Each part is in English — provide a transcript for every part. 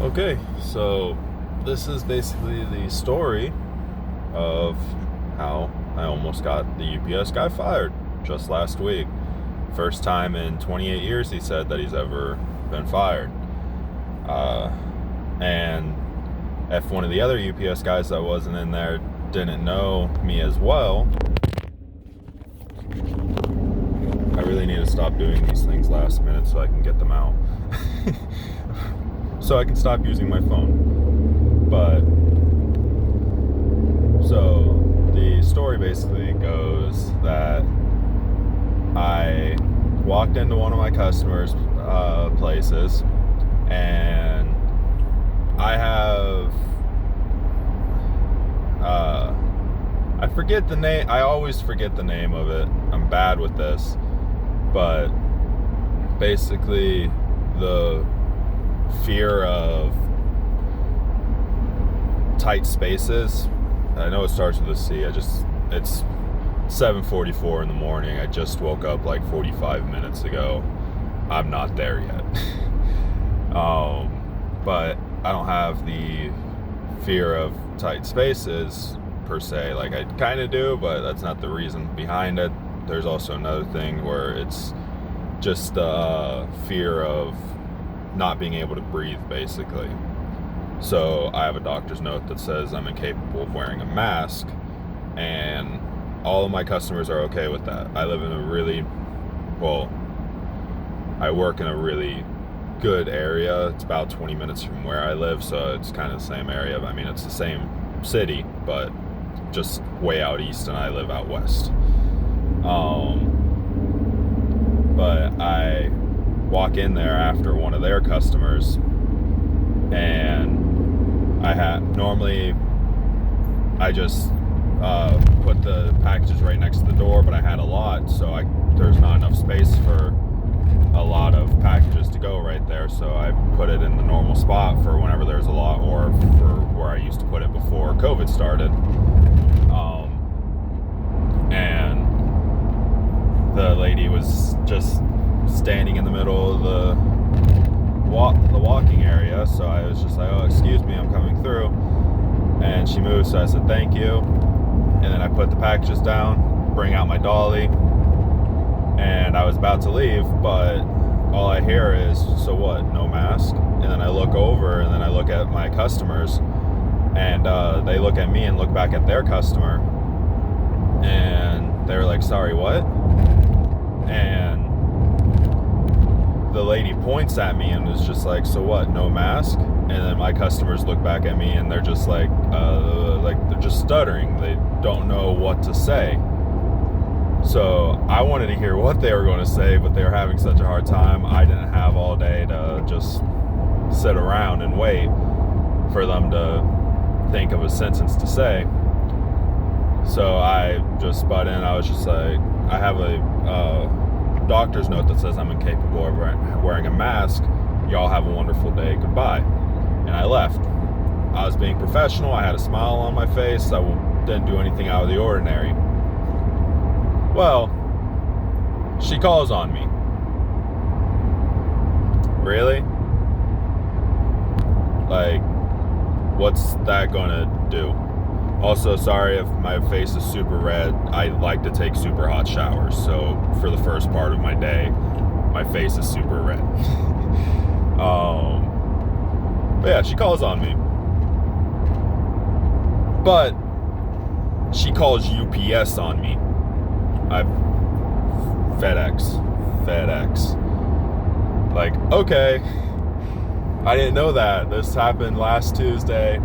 Okay, so this is basically the story of how I almost got the UPS guy fired just last week. First time in 28 years he said that he's ever been fired. And if one of the other UPS guys that wasn't in there didn't know me as well, I really need to stop doing these things last minute so I can get them out. So I can stop using my phone. But so the story basically goes that I walked into one of my customers' places, and I have I forget the name. I always forget the name of it. I'm bad with this, but basically the fear of tight spaces. I know it starts with a C. It's 7:44 in the morning. I just woke up like 45 minutes ago. I'm not there yet. But I don't have the fear of tight spaces per se. Like I kind of do, but that's not the reason behind it. There's also another thing where it's just the fear of not being able to breathe, basically. So I have a doctor's note that says I'm incapable of wearing a mask, and all of my customers are okay with that. I work in a really good area. It's about 20 minutes from where I live, so it's kind of the same area. I mean, it's the same city, but just way out east, and I live out west. But I walk in there after one of their customers, and I just put the packages right next to the door, but I had a lot, so there's not enough space for a lot of packages to go right there, so I put it in the normal spot for whenever there's a lot, or for where I used to put it before COVID started. And the lady was just standing in the middle of the walking area, so I was just like, oh, excuse me, I'm coming through. And she moved, so I said thank you, and then I put the packages down, bring out my dolly, and I was about to leave, but all I hear is, so what, no mask? And then I look over, and then I look at my customers, and they look at me and look back at their customer, and they're like, sorry, what? And the lady points at me and is just like, so what, no mask? And then my customers look back at me and they're just like they're just stuttering. They don't know what to say. So I wanted to hear what they were going to say, but they were having such a hard time. I didn't have all day to just sit around and wait for them to think of a sentence to say. So I just butt in. I was just like, I have a doctor's note that says I'm incapable of wearing a mask. Y'all have a wonderful day. Goodbye. And I left. I was being professional. I had a smile on my face. I didn't do anything out of the ordinary. Well, she calls on me. Really? Like, what's that gonna do? Also, sorry if my face is super red. I like to take super hot showers, so for the first part of my day, my face is super red. But yeah, she calls on me. But she calls UPS on me. FedEx. Like, okay. I didn't know that. This happened last Tuesday.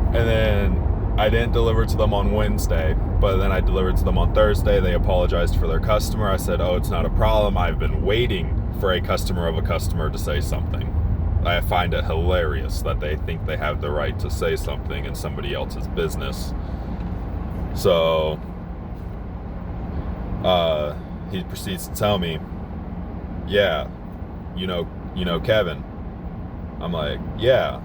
And then I didn't deliver to them on Wednesday, but then I delivered to them on Thursday. They apologized for their customer. I said, oh, it's not a problem. I've been waiting for a customer of a customer to say something. I find it hilarious that they think they have the right to say something in somebody else's business. So he proceeds to tell me, yeah, you know Kevin. I'm like, yeah.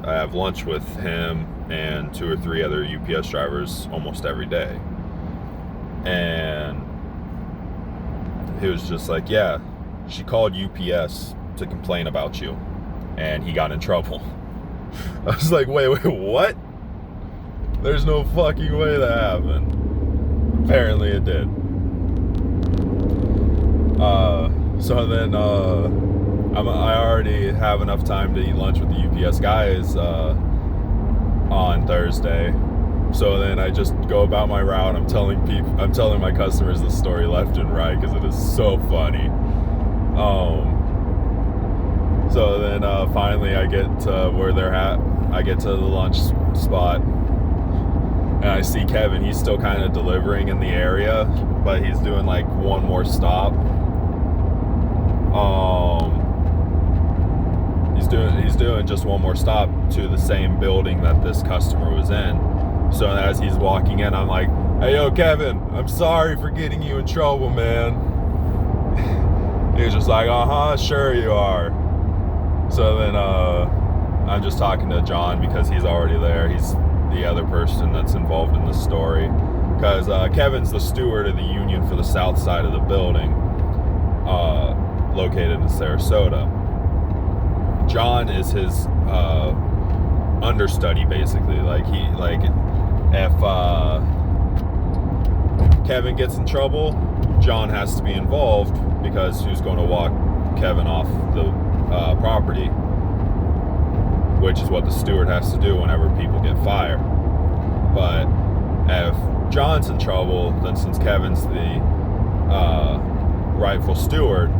I have lunch with him and 2 or 3 other UPS drivers almost every day. And he was just like, yeah, she called UPS to complain about you, and he got in trouble. I was like, wait, what? There's no fucking way that happened. Apparently it did. So then I already have enough time to eat lunch with the UPS guys on Thursday. So then I just go about my route. I'm telling my customers the story left and right because it is so funny. So then finally I get to where they're at. I get to the lunch spot, and I see Kevin. He's still kind of delivering in the area, but he's doing like one more stop. He's doing just one more stop to the same building that this customer was in. So as he's walking in, I'm like, "Hey, yo, Kevin, I'm sorry for getting you in trouble, man." He was just like, "Sure you are." So then I'm just talking to John because he's already there. He's the other person that's involved in this story. Because Kevin's the steward of the union for the south side of the building, located in Sarasota. John is his understudy, basically. If Kevin gets in trouble, John has to be involved, because who's going to walk Kevin off the property, which is what the steward has to do whenever people get fired. But if John's in trouble, then since Kevin's the rightful steward,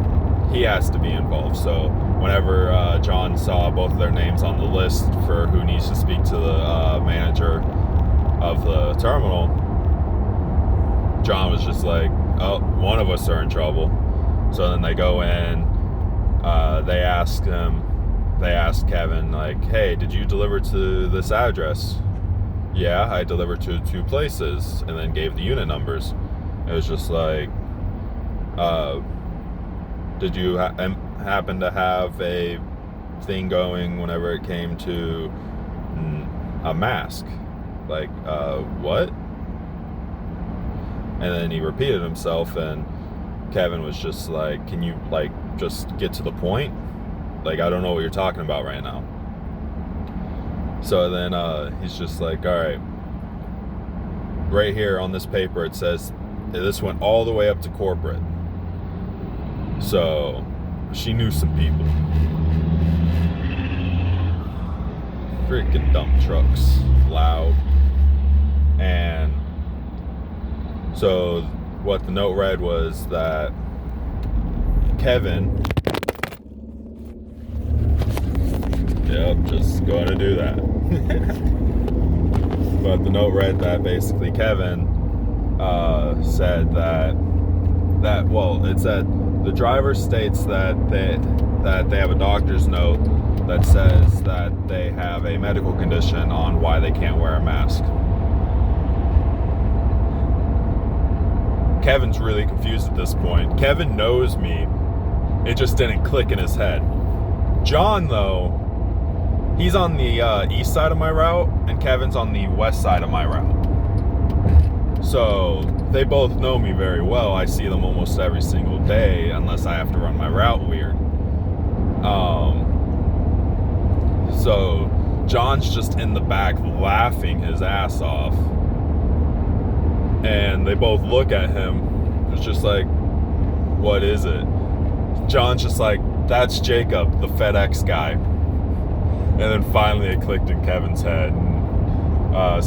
he has to be involved. So whenever John saw both of their names on the list for who needs to speak to the manager of the terminal, John was just like, "Oh, one of us are in trouble." So then they go in, they ask Kevin, like, "Hey, did you deliver to this address?" "Yeah, I delivered to 2 places," and then gave the unit numbers. It was just like, did you happen to have a thing going whenever it came to a mask? Like, what? And then he repeated himself, and Kevin was just like, "Can you, like, just get to the point? Like, I don't know what you're talking about right now." So then he's just like, "All right, right here on this paper it says this went all the way up to corporate." So she knew some people. Freaking dump trucks, loud. And so what the note read was that Kevin, yep, just going to do that. But the note read that basically Kevin said that it said the driver states that they have a doctor's note that says that they have a medical condition on why they can't wear a mask. Kevin's really confused at this point. Kevin knows me. It just didn't click in his head. John, though, he's on the east side of my route, and Kevin's on the west side of my route. So they both know me very well. I see them almost every single day, unless I have to run my route weird. So John's just in the back laughing his ass off. And they both look at him. It's just like, "What is it?" John's just like, "That's Jacob, the FedEx guy." And then finally it clicked in Kevin's head. And,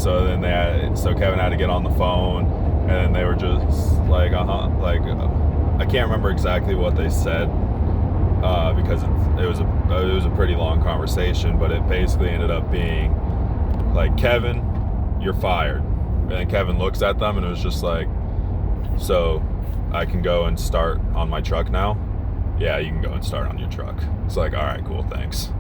so Kevin had to get on the phone, and then they were just like, I can't remember exactly what they said, because it was a pretty long conversation, but it basically ended up being like, "Kevin, you're fired." And then Kevin looks at them, and it was just like, "So I can go and start on my truck now?" "Yeah, you can go and start on your truck." It's like, "All right, cool, thanks."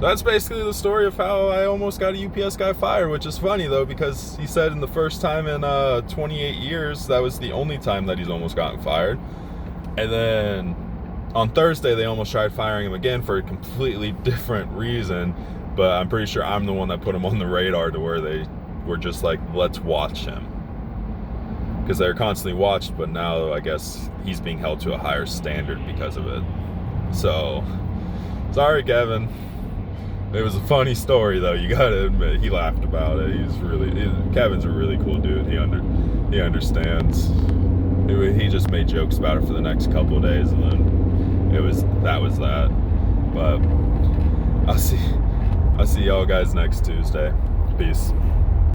That's basically the story of how I almost got a UPS guy fired, which is funny, though, because he said in the first time in 28 years, that was the only time that he's almost gotten fired. And then on Thursday, they almost tried firing him again for a completely different reason, but I'm pretty sure I'm the one that put him on the radar to where they were just like, "Let's watch him." Because they're constantly watched, but now I guess he's being held to a higher standard because of it. So, sorry, Kevin. It was a funny story, though. You gotta admit, he laughed about it. Kevin's a really cool dude. He understands. He just made jokes about it for the next couple of days, and then that was that. But I'll see y'all guys next Tuesday. Peace.